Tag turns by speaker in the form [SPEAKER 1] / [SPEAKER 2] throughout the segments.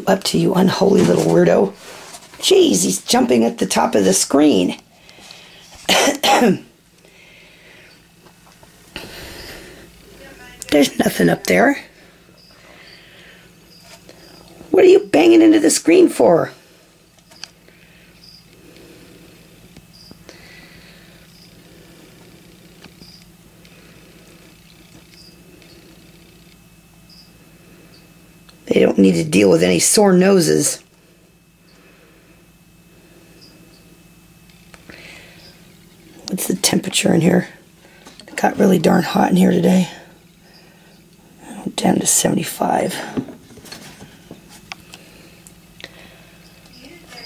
[SPEAKER 1] you up to, you unholy little weirdo? Jeez, he's jumping at the top of the screen. There's nothing up there. What are you banging into the screen for? They don't need to deal with any sore noses. What's the temperature in here? It got really darn hot in here today. Down to 75.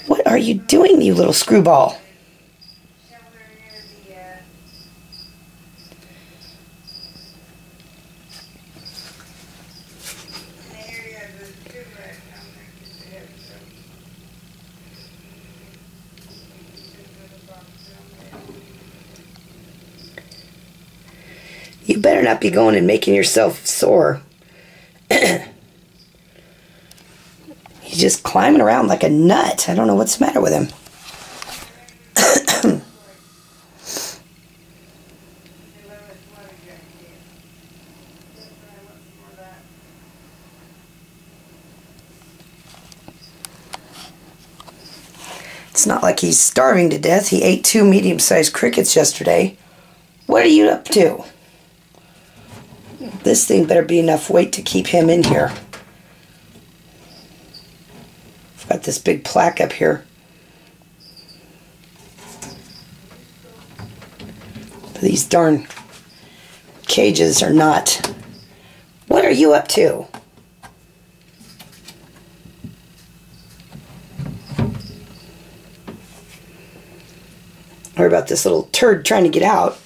[SPEAKER 1] What are you doing, you little screwball? You better not be going and making yourself sore. He's just climbing around like a nut. I don't know what's the matter with him. It's not like he's starving to death. He ate 2 medium-sized crickets yesterday. What are you up to? This thing better be enough weight to keep him in here. I've got this big plaque up here. But these darn cages are not. What are you up to? Worry about this little turd trying to get out.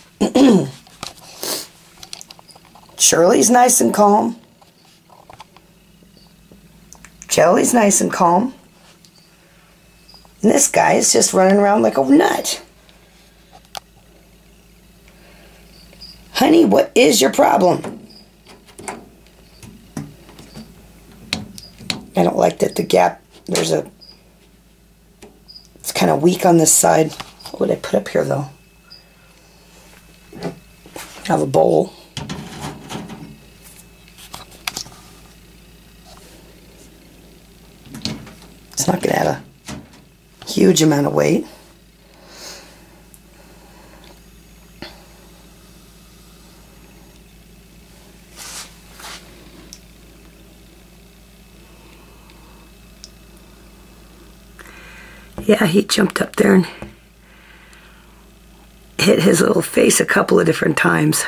[SPEAKER 1] Shirley's nice and calm. Jelly's nice and calm. And this guy is just running around like a nut. Honey, what is your problem? I don't like that the gap, it's kind of weak on this side. What would I put up here though? I have a bowl. It's not going to add a huge amount of weight. Yeah, he jumped up there and hit his little face a couple of different times.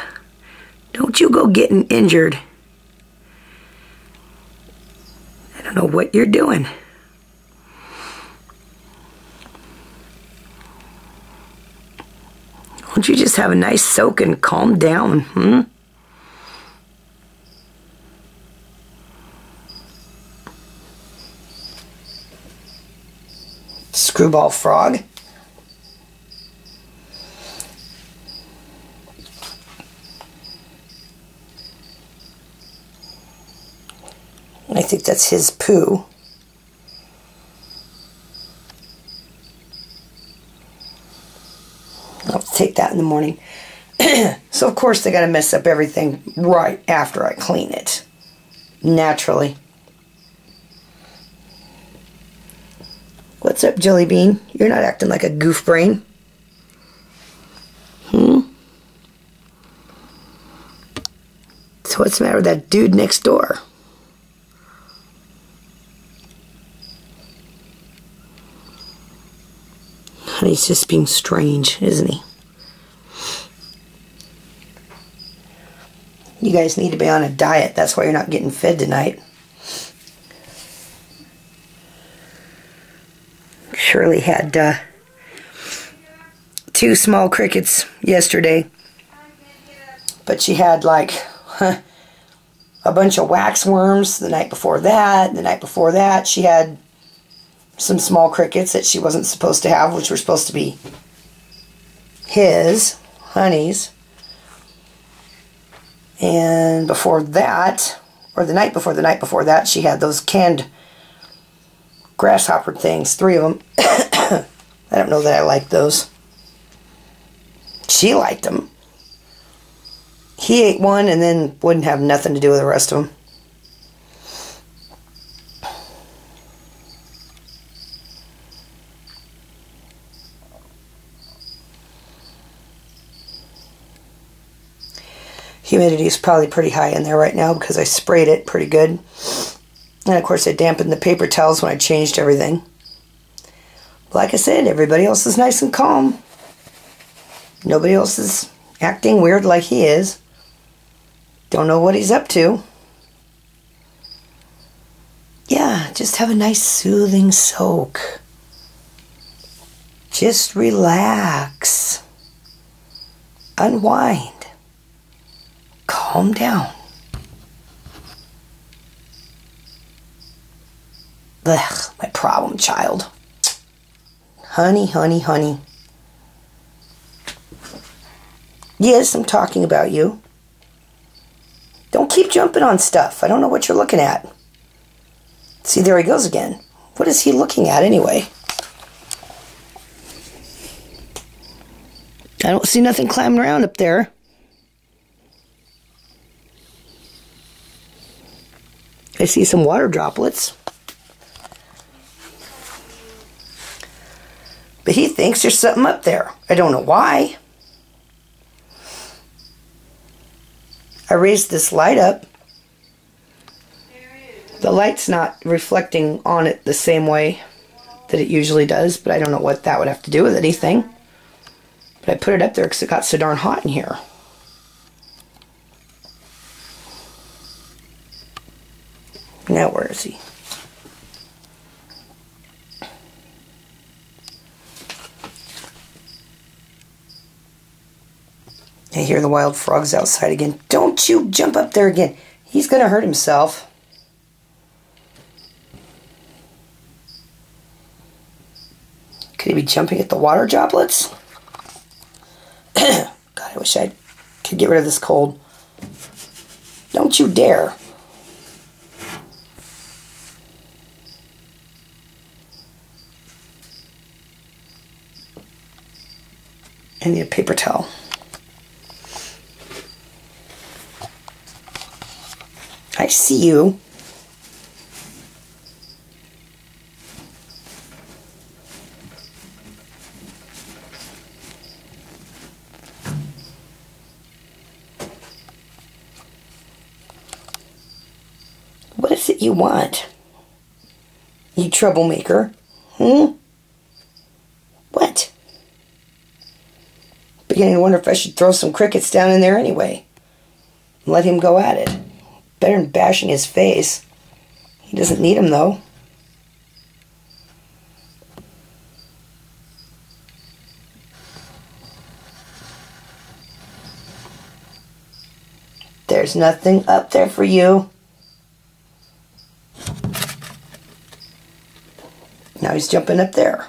[SPEAKER 1] Don't you go getting injured. I don't know what you're doing. Won't you just have a nice soak and calm down, Screwball frog. I think that's his poo. I'll take that in the morning. So of course they got to mess up everything right after I clean it. Naturally. What's up, Jelly Bean? You're not acting like a goof brain. So what's the matter with that dude next door? He's just being strange, isn't he? You guys need to be on a diet. That's why you're not getting fed tonight. Shirley had 2 small crickets yesterday. But she had like a bunch of wax worms the night before that. The night before that she had some small crickets that she wasn't supposed to have, which were supposed to be his, Honey's. And before that, or the night before that, she had those canned grasshopper things, 3 of them. I don't know that I like those. She liked them. He ate one and then wouldn't have nothing to do with the rest of them. Humidity is probably pretty high in there right now because I sprayed it pretty good. And of course I dampened the paper towels when I changed everything. Like I said, everybody else is nice and calm. Nobody else is acting weird like he is. Don't know what he's up to. Yeah, just have a nice soothing soak. Just relax. Unwind. Calm down. Ugh, my problem child. Honey, honey, honey. Yes, I'm talking about you. Don't keep jumping on stuff. I don't know what you're looking at. See, there he goes again. What is he looking at anyway? I don't see nothing climbing around up there. I see some water droplets. But he thinks there's something up there. I don't know why. I raised this light up. The light's not reflecting on it the same way that it usually does, but I don't know what that would have to do with anything. But I put it up there because it got so darn hot in here. Now where is he? I hear the wild frogs outside again. Don't you jump up there again. He's going to hurt himself. Could he be jumping at the water droplets? God, I wish I could get rid of this cold. Don't you dare. I need a paper towel. I see you. What is it you want? You troublemaker. What? Beginning to wonder if I should throw some crickets down in there anyway. And let him go at it. Better than bashing his face. He doesn't need them though. There's nothing up there for you. Now he's jumping up there.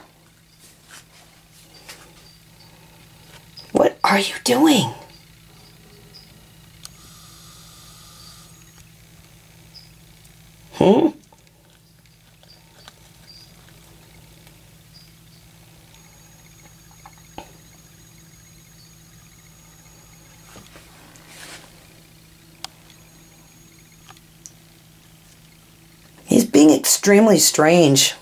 [SPEAKER 1] What are you doing? He's being extremely strange.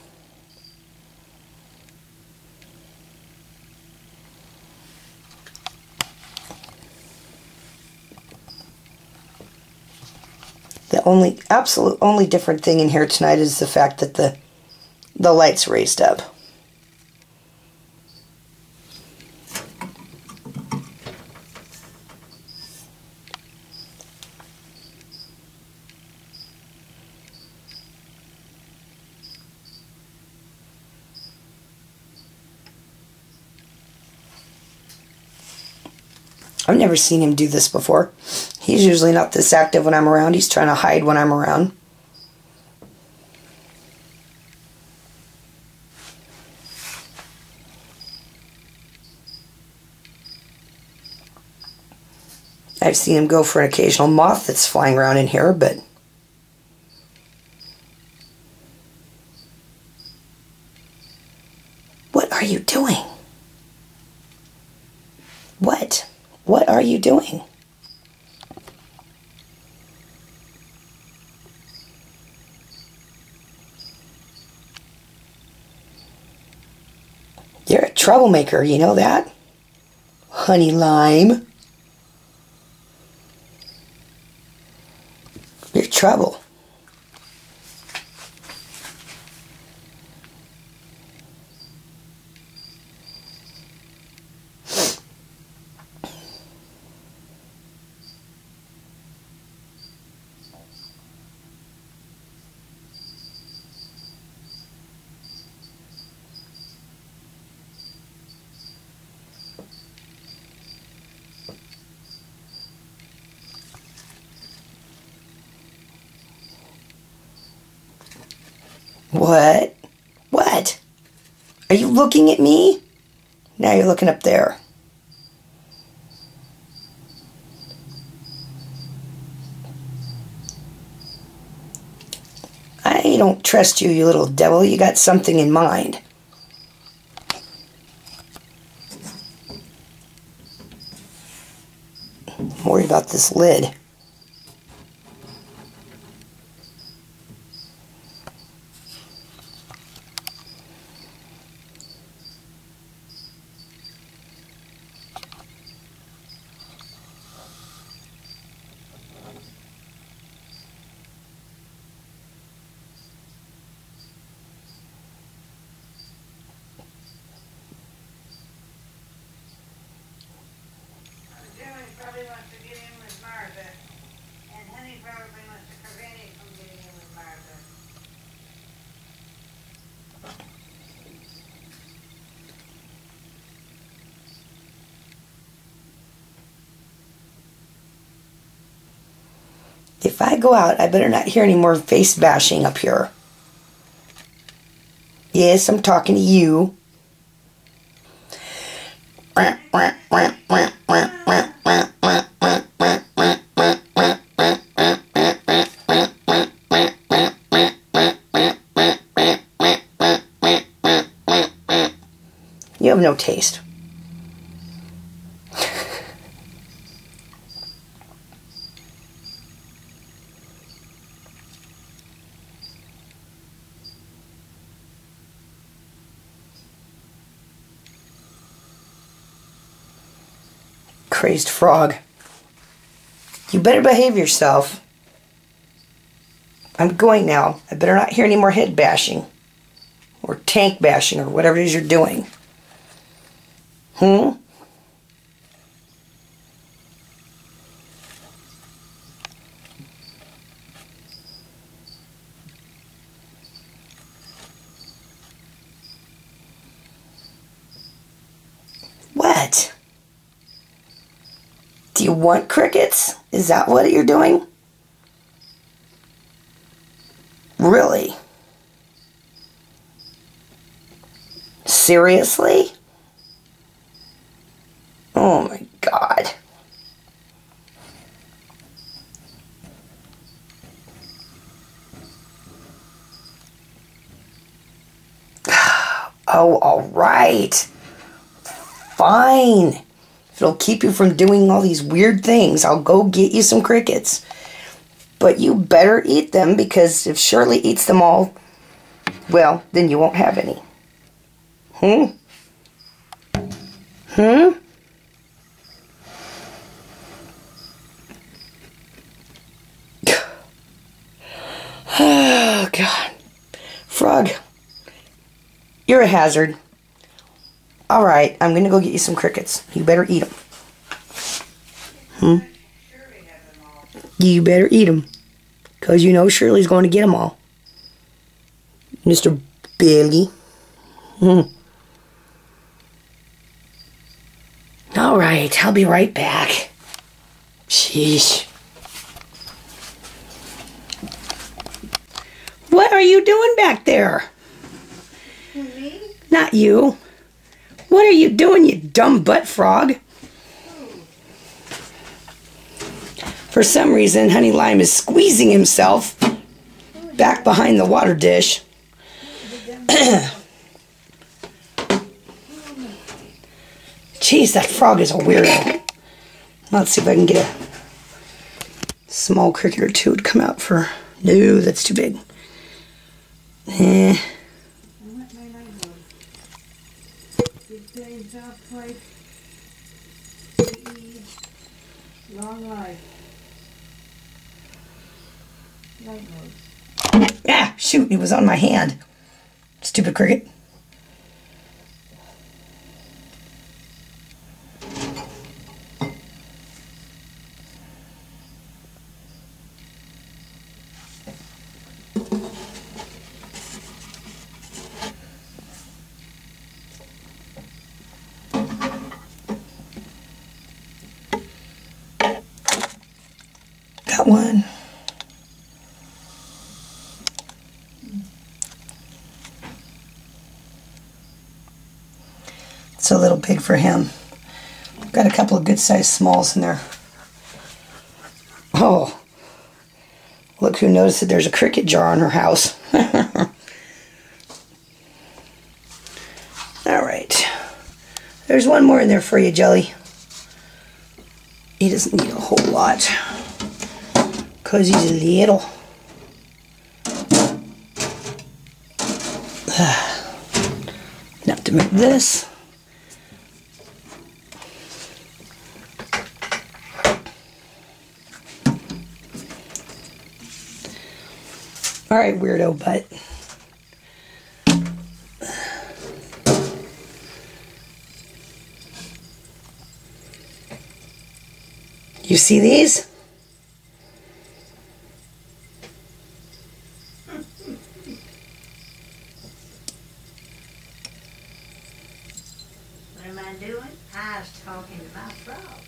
[SPEAKER 1] The absolute only different thing in here tonight is the fact that the light's raised up. I've never seen him do this before. He's usually not this active when I'm around. He's trying to hide when I'm around. I've seen him go for an occasional moth that's flying around in here, but What? What are you doing? You're a troublemaker, you know that? Honey lime. You're trouble. What? What? Are you looking at me? Now you're looking up there. I don't trust you, you little devil. You got something in mind. I'm worried about this lid.
[SPEAKER 2] Probably wants to get in with Martha, and Honey probably wants to prevent him from getting in with Martha.
[SPEAKER 1] If I go out, I better not hear any more face bashing up here. Yes, I'm talking to you. You have no taste. Crazed frog. You better behave yourself. I'm going now. I better not hear any more head bashing. Or tank bashing or whatever it is you're doing. What? Do you want crickets? Is that what you're doing? Really? Seriously? Oh my God. Oh, all right. Fine. If it'll keep you from doing all these weird things, I'll go get you some crickets. But you better eat them, because if Shirley eats them all, well, then you won't have any. Oh, God. Frog, you're a hazard. All right, I'm going to go get you some crickets. You better eat them. You better eat them. Because you know Shirley's going to get them all. Mr. Billy. All right, I'll be right back. Sheesh. What are you doing back there?
[SPEAKER 2] Me?
[SPEAKER 1] Not you. What are you doing, you dumb butt frog? For some reason, Honey Lime is squeezing himself back behind the water dish. Jeez, Jeez, that frog is a weirdo. Let's see if I can get a small cricket or two to come out for... No, that's too big. Eh.
[SPEAKER 2] Long life.
[SPEAKER 1] Ah, shoot, it was on my hand. Stupid cricket. Got one. It's a little big for him. Got a couple of good-sized smalls in there. Oh, look who noticed that there's a cricket jar in her house. All right. There's one more in there for you, Jelly. He doesn't need a whole lot because he's little. Now to make this. All right, weirdo butt. You see these?
[SPEAKER 2] What am I doing? I was talking about frogs.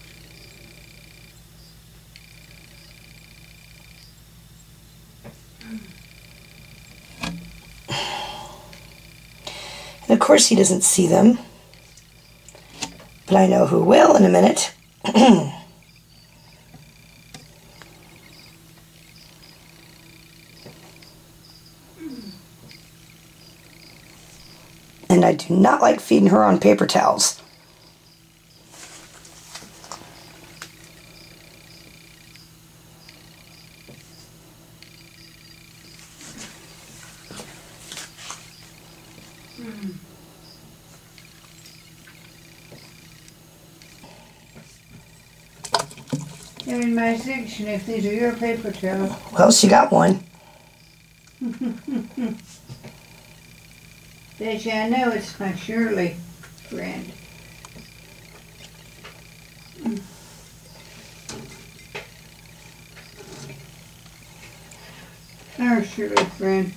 [SPEAKER 1] And of course he doesn't see them. But I know who will in a minute. And I do not like feeding her on paper towels.
[SPEAKER 2] They're in my section if these are your paper towels.
[SPEAKER 1] Well, she got one.
[SPEAKER 2] Bet you I know it's my Shirley friend. Our Shirley friend.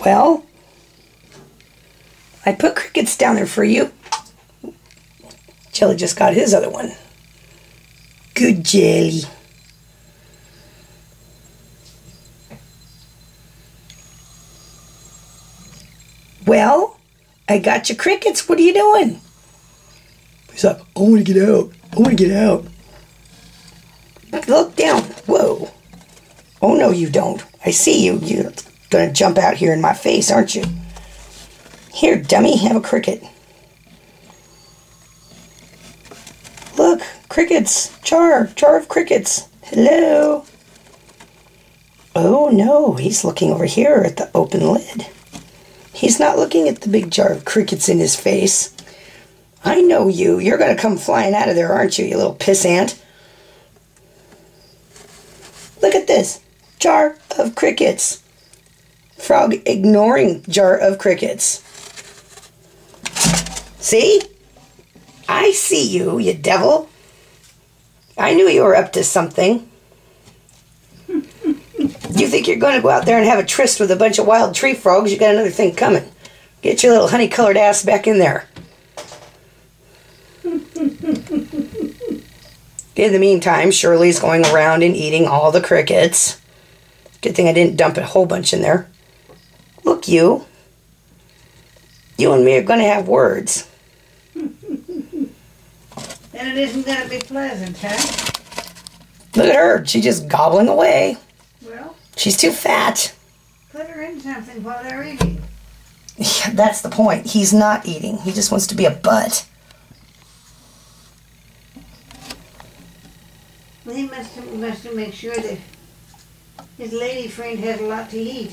[SPEAKER 1] Well, I put crickets down there for you. Jelly just got his other one. Good Jelly. Well, I got your crickets. What are you doing? He's like, I want to get out. I want to get out. Look down. Whoa. Oh, no, you don't. I see you. You're going to jump out here in my face, aren't you? Here, dummy, have a cricket. Look, crickets. Jar of crickets. Hello. Oh, no, he's looking over here at the open lid. He's not looking at the big jar of crickets in his face. I know you. You're going to come flying out of there, aren't you, you little pissant? Look at this. Jar of crickets. Frog ignoring jar of crickets. See? I see you, you devil. I knew you were up to something. You think you're going to go out there and have a tryst with a bunch of wild tree frogs? You got another thing coming. Get your little honey-colored ass back in there. In the meantime, Shirley's going around and eating all the crickets. Good thing I didn't dump a whole bunch in there. Look, you. You and me are going to have words.
[SPEAKER 2] And it isn't going to be pleasant, huh?
[SPEAKER 1] Look at her. She's just gobbling away.
[SPEAKER 2] Well,
[SPEAKER 1] She's too fat.
[SPEAKER 2] put her in something while they're eating.
[SPEAKER 1] Yeah, that's the point. He's not eating. He just wants to be a butt.
[SPEAKER 2] Well, he must have made sure that his lady friend has a lot to eat.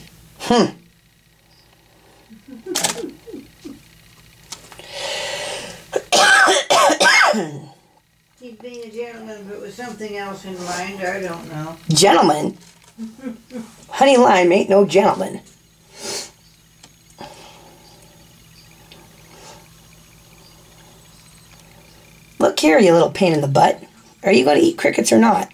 [SPEAKER 2] He's being a gentleman, but with something else in mind, I don't know.
[SPEAKER 1] Gentleman? Honey Lime ain't no gentleman. Look here, you little pain in the butt. Are you going to eat crickets or not?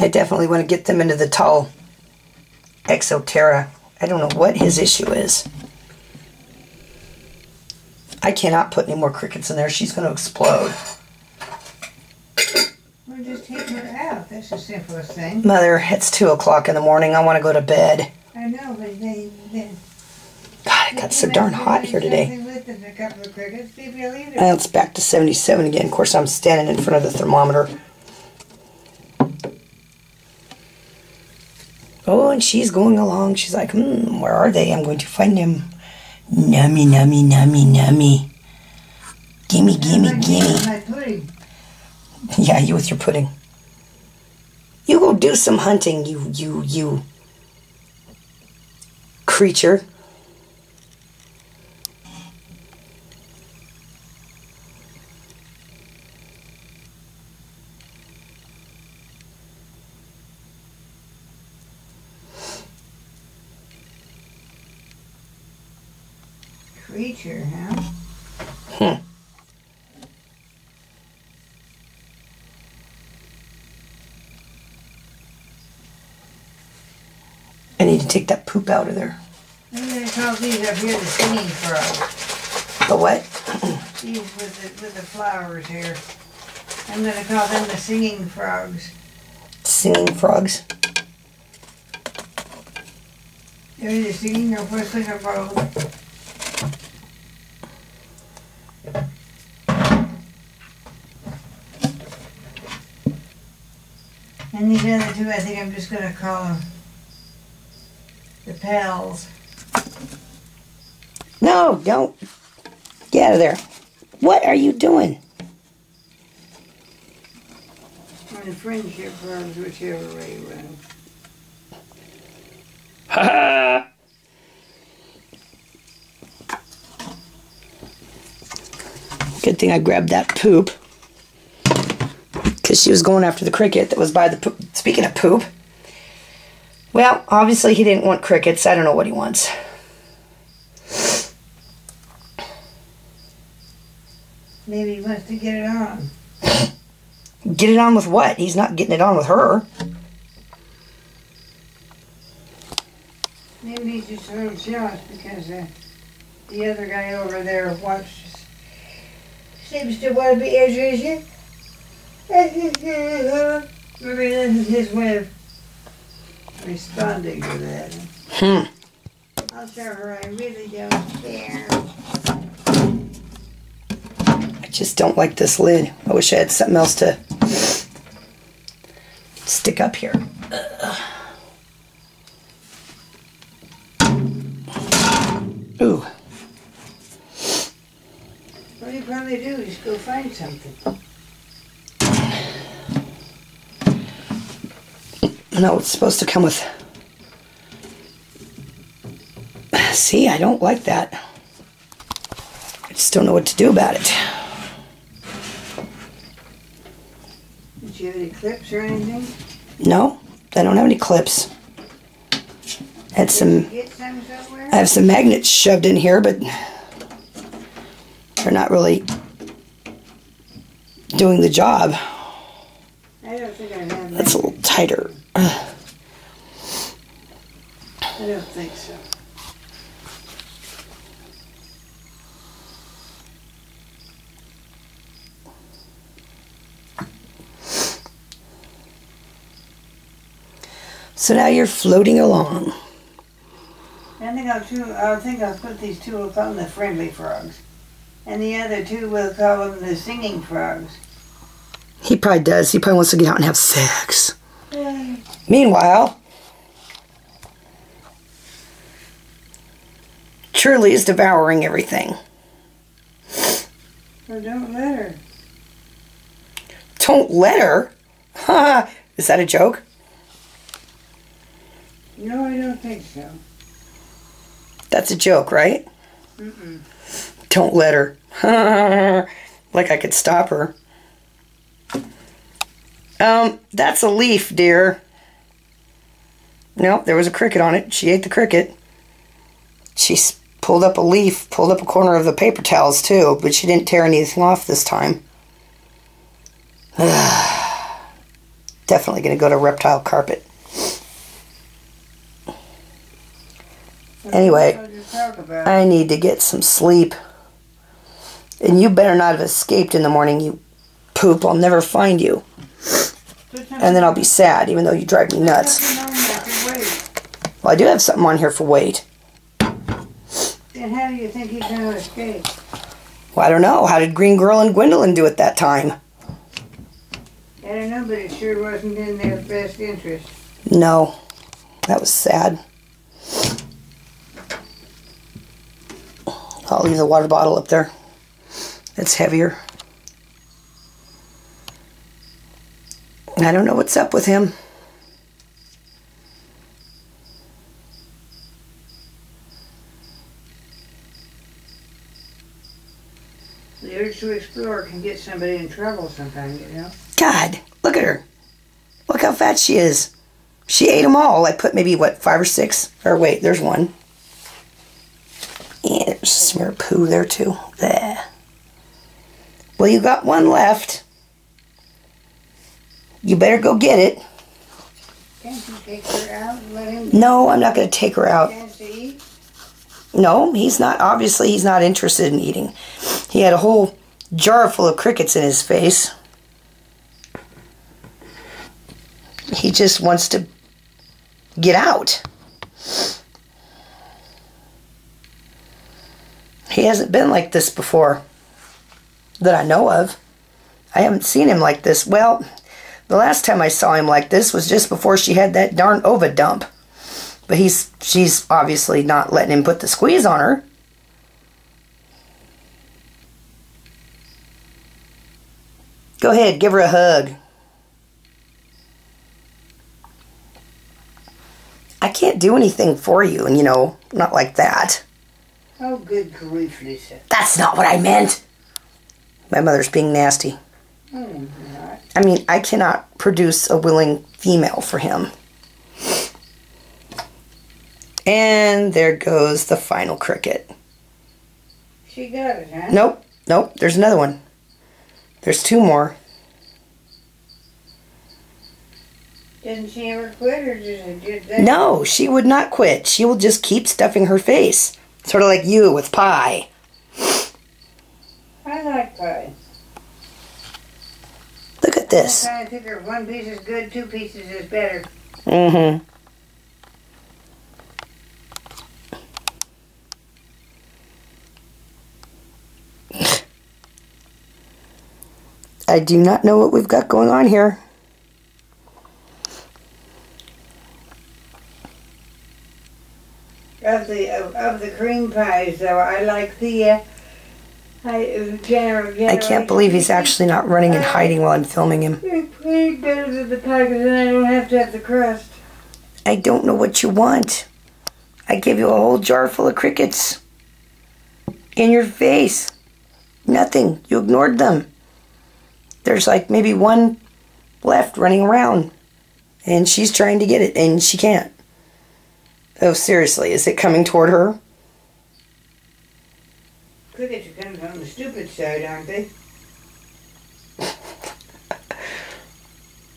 [SPEAKER 1] I definitely want to get them into the tall Exoterra. I don't know what his issue is. I cannot put any more crickets in there. She's going to explode.
[SPEAKER 2] Well, just take her out. That's the simplest thing.
[SPEAKER 1] Mother, it's 2 o'clock in the morning. I want to go to bed.
[SPEAKER 2] I know, but they
[SPEAKER 1] God, it got so darn hot here today.
[SPEAKER 2] A couple of crickets, see if you'll eat it.
[SPEAKER 1] Well, it's back to 77 again. Of course, I'm standing in front of the thermometer. Oh, and she's going along. She's like, where are they? I'm going to find them. Nummy, nummy, nummy, nummy. Gimme, gimme, gimme.
[SPEAKER 2] My pudding.
[SPEAKER 1] Yeah, you with your pudding. You go do some hunting, you creature.
[SPEAKER 2] Creature, huh?
[SPEAKER 1] I need to take that poop out of there.
[SPEAKER 2] I'm going to call these up here the singing frogs.
[SPEAKER 1] The what?
[SPEAKER 2] These with the flowers here. I'm going to call them the singing frogs.
[SPEAKER 1] Singing frogs?
[SPEAKER 2] They're either singing or whistling or both. And these other two, I think I'm just going to call them the pals.
[SPEAKER 1] No, don't. Get out of there. What are you doing?
[SPEAKER 2] Or the friendship frogs, whichever way you run.
[SPEAKER 1] Ha ha! Good thing I grabbed that poop. Because she was going after the cricket that was by the poop. Speaking of poop. Well, obviously he didn't want crickets. I don't know what he wants.
[SPEAKER 2] Maybe he wants to get it on.
[SPEAKER 1] Get it on with what? He's not getting it on with her.
[SPEAKER 2] Maybe he's just a little jealous because the other guy over there seems to want to be as you. Maybe this is his way of responding to that. I'll show her I really don't care.
[SPEAKER 1] I just don't like this lid. I wish I had something else to stick up here. Ooh.
[SPEAKER 2] What do you probably do? Just go find something.
[SPEAKER 1] No, it's supposed to come with... See, I don't like that. I just don't know what to do about it.
[SPEAKER 2] Did you have any clips or anything?
[SPEAKER 1] No, I don't have any clips. I had some...
[SPEAKER 2] Get some somewhere?
[SPEAKER 1] I have some magnets shoved in here, but they're not really doing the job.
[SPEAKER 2] I don't think I have
[SPEAKER 1] That's a little tighter.
[SPEAKER 2] I don't think so.
[SPEAKER 1] So now you're floating along.
[SPEAKER 2] I think I'll put these two, we'll call them the friendly frogs. And the other two, we'll call them the singing frogs.
[SPEAKER 1] He probably does. He probably wants to get out and have sex. Meanwhile, Shirley is devouring everything.
[SPEAKER 2] Well, don't let her.
[SPEAKER 1] Don't let her? Ha! Is that a joke?
[SPEAKER 2] No, I don't think so.
[SPEAKER 1] That's a joke, right?
[SPEAKER 2] Mm-mm.
[SPEAKER 1] Don't let her. Like I could stop her. That's a leaf, dear. Nope, there was a cricket on it. She ate the cricket. She pulled up a leaf, pulled up a corner of the paper towels too, but she didn't tear anything off this time. Definitely going to go to reptile carpet. Anyway, I need to get some sleep. And you better not have escaped in the morning, you poop. I'll never find you. And then I'll be sad, even though you drive me nuts. Well, I do have something on here for weight.
[SPEAKER 2] Then how do you think he's going to escape?
[SPEAKER 1] Well, I don't know. How did Green Girl and Gwendolyn do it that time?
[SPEAKER 2] I don't know, but it sure wasn't in their best interest.
[SPEAKER 1] No. That was sad. I'll leave the water bottle up there. It's heavier. I don't know what's up with him.
[SPEAKER 2] The urge to explore can get somebody in trouble sometimes, you know?
[SPEAKER 1] God, look at her. Look how fat she is. She ate them all. I put maybe, what, 5 or 6? Or wait, there's one. Yeah, there's a smear of poo there too. There. Well, you got one left. You better go get it.
[SPEAKER 2] Can't you take her out and let him
[SPEAKER 1] No, I'm not going to take her out.
[SPEAKER 2] chance to eat?
[SPEAKER 1] No, he's not. Obviously, he's not interested in eating. He had a whole jar full of crickets in his face. He just wants to get out. He hasn't been like this before that I know of. I haven't seen him like this. Well, the last time I saw him like this was just before she had that darn ova dump. But she's obviously not letting him put the squeeze on her. Go ahead, give her a hug. I can't do anything for you, and not like that.
[SPEAKER 2] Oh, good grief, Lisa.
[SPEAKER 1] That's not what I meant. My mother's being nasty.
[SPEAKER 2] I'm not.
[SPEAKER 1] I mean, I cannot produce a willing female for him. And there goes the final cricket.
[SPEAKER 2] She got it, huh?
[SPEAKER 1] Nope, there's another one. There's 2 more.
[SPEAKER 2] Doesn't she ever quit, or just that?
[SPEAKER 1] No, she would not quit. She will just keep stuffing her face. Sort of like you with pie.
[SPEAKER 2] I like pie.
[SPEAKER 1] Look at this.
[SPEAKER 2] I figure 1 piece is good, 2 pieces is better.
[SPEAKER 1] Mm-hmm. I do not know what we've got going on here.
[SPEAKER 2] Of the cream pies, though, I like the
[SPEAKER 1] I can't believe he's actually not running and hiding while I'm filming him.
[SPEAKER 2] Way better than the pie, because then I don't have to have the crust.
[SPEAKER 1] I don't know what you want. I gave you a whole jar full of crickets. In your face. Nothing. You ignored them. There's like maybe 1 left running around. And she's trying to get it, and she can't. Oh, seriously, is it coming toward her?
[SPEAKER 2] Crickets are coming from the stupid side, aren't they?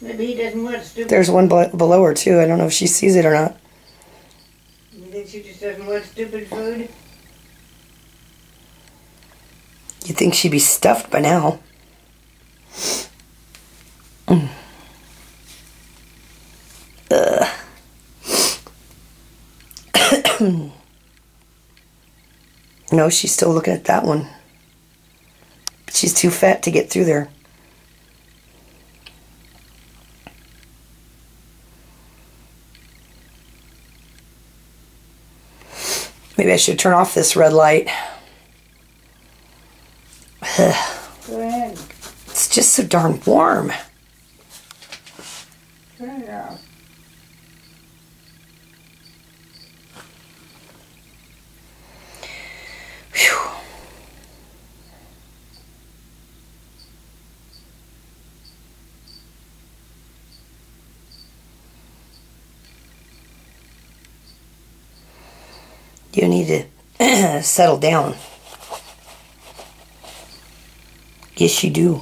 [SPEAKER 2] Maybe he doesn't want stupid.
[SPEAKER 1] There's one below her, too. I don't know if she sees it or not.
[SPEAKER 2] You think she just doesn't want stupid food?
[SPEAKER 1] You'd think she'd be stuffed by now. Ugh. No, she's still looking at that one. But she's too fat to get through there. Maybe I should turn off this red light.
[SPEAKER 2] Go ahead.
[SPEAKER 1] It's just so darn warm.
[SPEAKER 2] Turn it off.
[SPEAKER 1] Whew. You need to settle down. Yes, you do.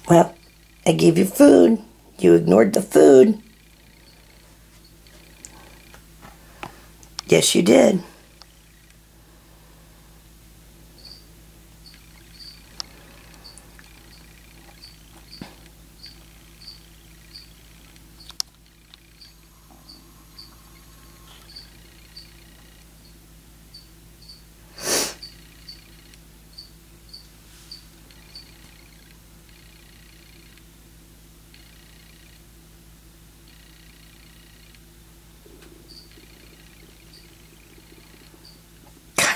[SPEAKER 1] Well, I gave you food. You ignored the food. Yes, you did.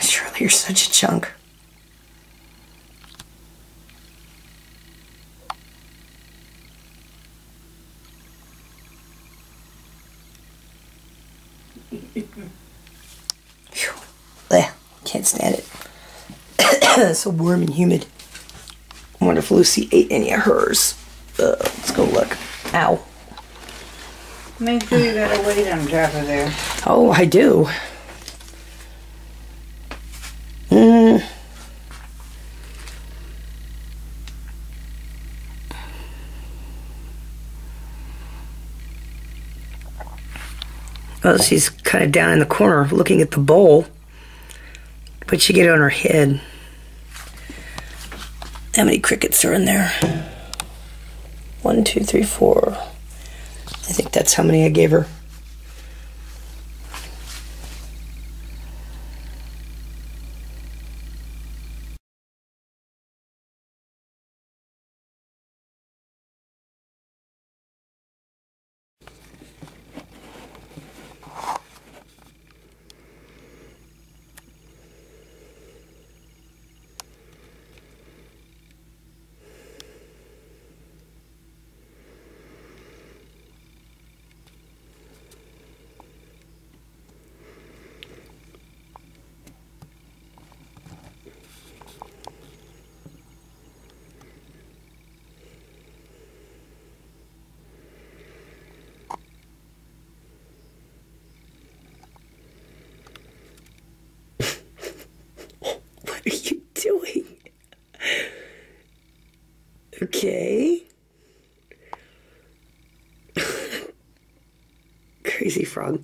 [SPEAKER 1] Shirley, you're such a chunk. Phew. Blech. Can't stand it. It's so warm and humid. I wonder if Lucy ate any of hers. Let's go look. Ow.
[SPEAKER 2] Make sure you got a weight on top of there.
[SPEAKER 1] Oh, I do. Well, she's kind of down in the corner looking at the bowl. But she get it on her head. How many crickets are in there? 1, 2, 3, 4. I think that's how many I gave her. What are you doing? Okay. Crazy frog.